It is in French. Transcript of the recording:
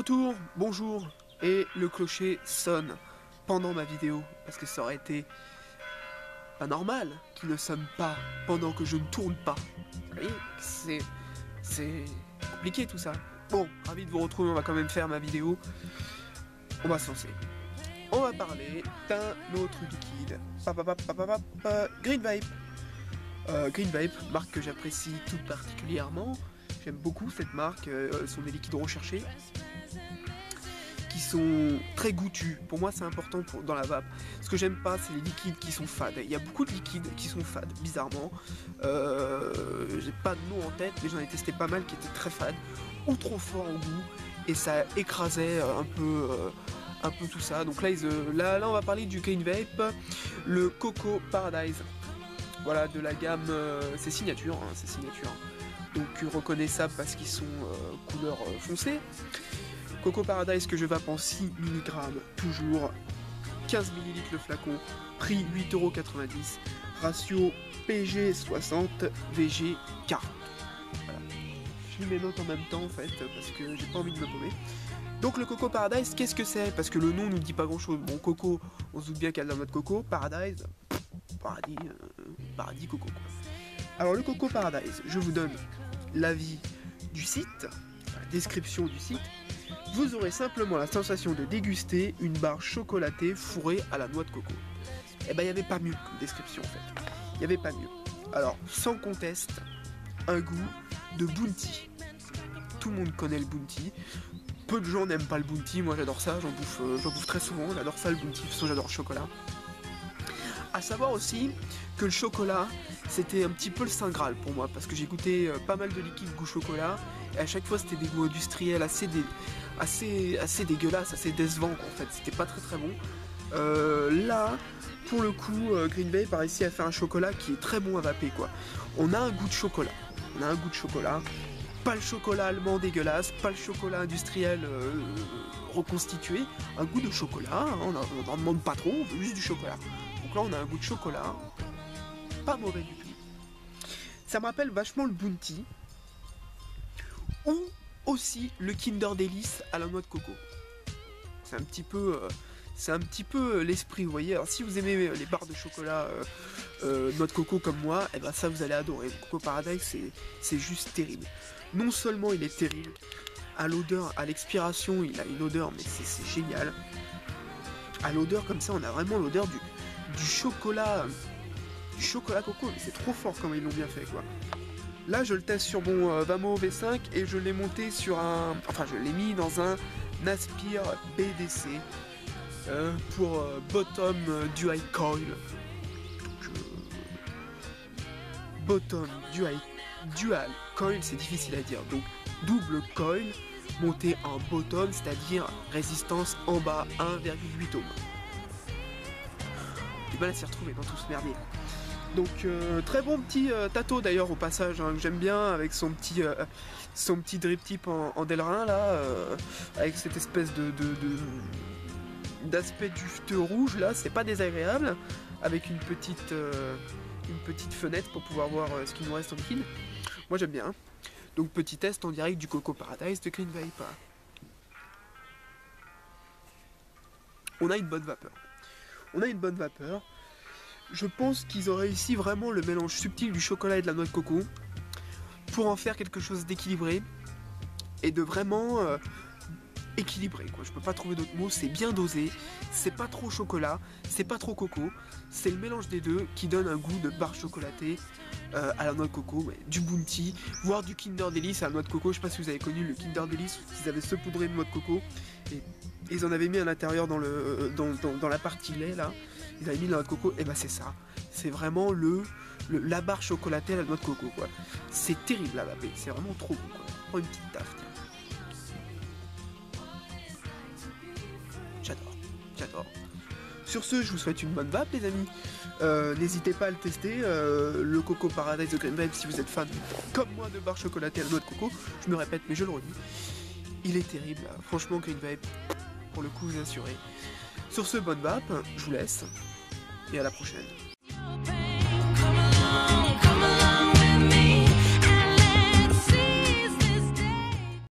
retour, bonjour, et le clocher sonne pendant ma vidéo, parce que ça aurait été pas normal qu'il ne sonne pas pendant que je ne tourne pas. Vous voyez, c'est compliqué tout ça. Bon, ravi de vous retrouver, on va quand même faire ma vidéo. On va se lancer. On va parler d'un autre liquide. Green Vape. Green Vape, marque que j'apprécie tout particulièrement. J'aime beaucoup cette marque, ce sont des liquides recherchés qui sont très goûtus. Pour moi c'est important dans la vape. Ce que j'aime pas c'est les liquides qui sont fades. Il y a beaucoup de liquides qui sont fades, bizarrement. J'ai pas de nom en tête mais j'en ai testé pas mal qui étaient très fades ou trop forts en goût et ça écrasait un peu tout ça. Donc là on va parler du Green Vape, le Coco Paradise. Voilà, de la gamme, c'est signature, hein, c'est signature. Donc reconnaissable parce qu'ils sont couleur foncée. Coco Paradise que je vape en 6 mg, toujours 15 ml le flacon, prix 8,90€, ratio PG 60, VG 40. Voilà. Je lis mes notes en même temps en fait parce que j'ai pas envie de me paumer. Donc le Coco Paradise, qu'est-ce que c'est? Parce que le nom nous dit pas grand chose. Bon, Coco, on se doute bien qu'il y a de la mode Coco, Paradise, paradis Coco quoi. Alors le Coco Paradise, je vous donne l'avis du site, la description du site. Vous aurez simplement la sensation de déguster une barre chocolatée fourrée à la noix de coco. Et ben il n'y avait pas mieux comme description en fait. Il n'y avait pas mieux. Alors sans conteste, un goût de Bounty. Tout le monde connaît le Bounty. Peu de gens n'aiment pas le Bounty, moi j'adore ça, j'en bouffe très souvent, j'adore ça le Bounty, de toute façon j'adore le chocolat. A savoir aussi que le chocolat, c'était un petit peu le saint graal pour moi, parce que j'ai goûté pas mal de liquides goût chocolat, et à chaque fois c'était des goûts industriels assez dégueulasses, assez décevants en fait, c'était pas très bon. Là, pour le coup, Green Vape a réussi à faire un chocolat qui est très bon à vaper quoi. On a un goût de chocolat, pas le chocolat allemand dégueulasse, pas le chocolat industriel reconstitué, un goût de chocolat, hein, on n'en demande pas trop, on veut juste du chocolat. Donc là on a un goût de chocolat, pas mauvais du tout. Ça me rappelle vachement le Bounty, ou aussi le Kinder Delice à la noix de coco. C'est un petit peu l'esprit, vous voyez. Alors si vous aimez les barres de chocolat noix de coco comme moi, et ben ça vous allez adorer. Le Coco Paradise c'est juste terrible. Non seulement il est terrible, à l'odeur, à l'expiration il a une odeur mais c'est génial. À l'odeur comme ça on a vraiment l'odeur du chocolat coco, mais c'est trop fort comme ils l'ont bien fait quoi. Là je le teste sur mon Vamo V5 et je l'ai monté sur je l'ai mis dans un Aspire BDC pour Bottom Dual Coil. Bottom Dual Coil, c'est difficile à dire, donc double coil monté en bottom, c'est-à-dire résistance en bas 1,8 ohms. Du mal à s'y retrouver dans tout ce merdier. Donc très bon petit tato d'ailleurs au passage, hein, que j'aime bien avec son petit drip tip en Delrin là, avec cette espèce d'aspect dufteux rouge là, c'est pas désagréable, avec une petite fenêtre pour pouvoir voir ce qu'il nous reste en liquide. Moi j'aime bien. Donc petit test en direct du Coco Paradise de Green Vape. On a une bonne vapeur. Je pense qu'ils ont réussi vraiment le mélange subtil du chocolat et de la noix de coco pour en faire quelque chose d'équilibré et de vraiment équilibré quoi. Je peux pas trouver d'autres mots, c'est bien dosé, c'est pas trop chocolat, c'est pas trop coco, c'est le mélange des deux qui donne un goût de barre chocolatée à la noix de coco, du Bounty, voire du Kinder Delice à la noix de coco. Je sais pas si vous avez connu le Kinder Delice, ils avaient saupoudré de noix de coco et ils en avaient mis à l'intérieur dans la partie lait là, ils avaient mis de la noix de coco, et bah c'est ça, c'est vraiment la barre chocolatée à la noix de coco quoi. C'est terrible à vaper, c'est vraiment trop bon quoi. Prends une petite taffe, tiens. J'adore. Sur ce, je vous souhaite une bonne vape les amis. N'hésitez pas à le tester, le Coco Paradise de Green Vape si vous êtes fan comme moi de barres chocolatées à la noix de coco. Je me répète mais je le redis. Il est terrible, franchement Green Vape, pour le coup vous assurez. Sur ce, bonne vape, je vous laisse et à la prochaine.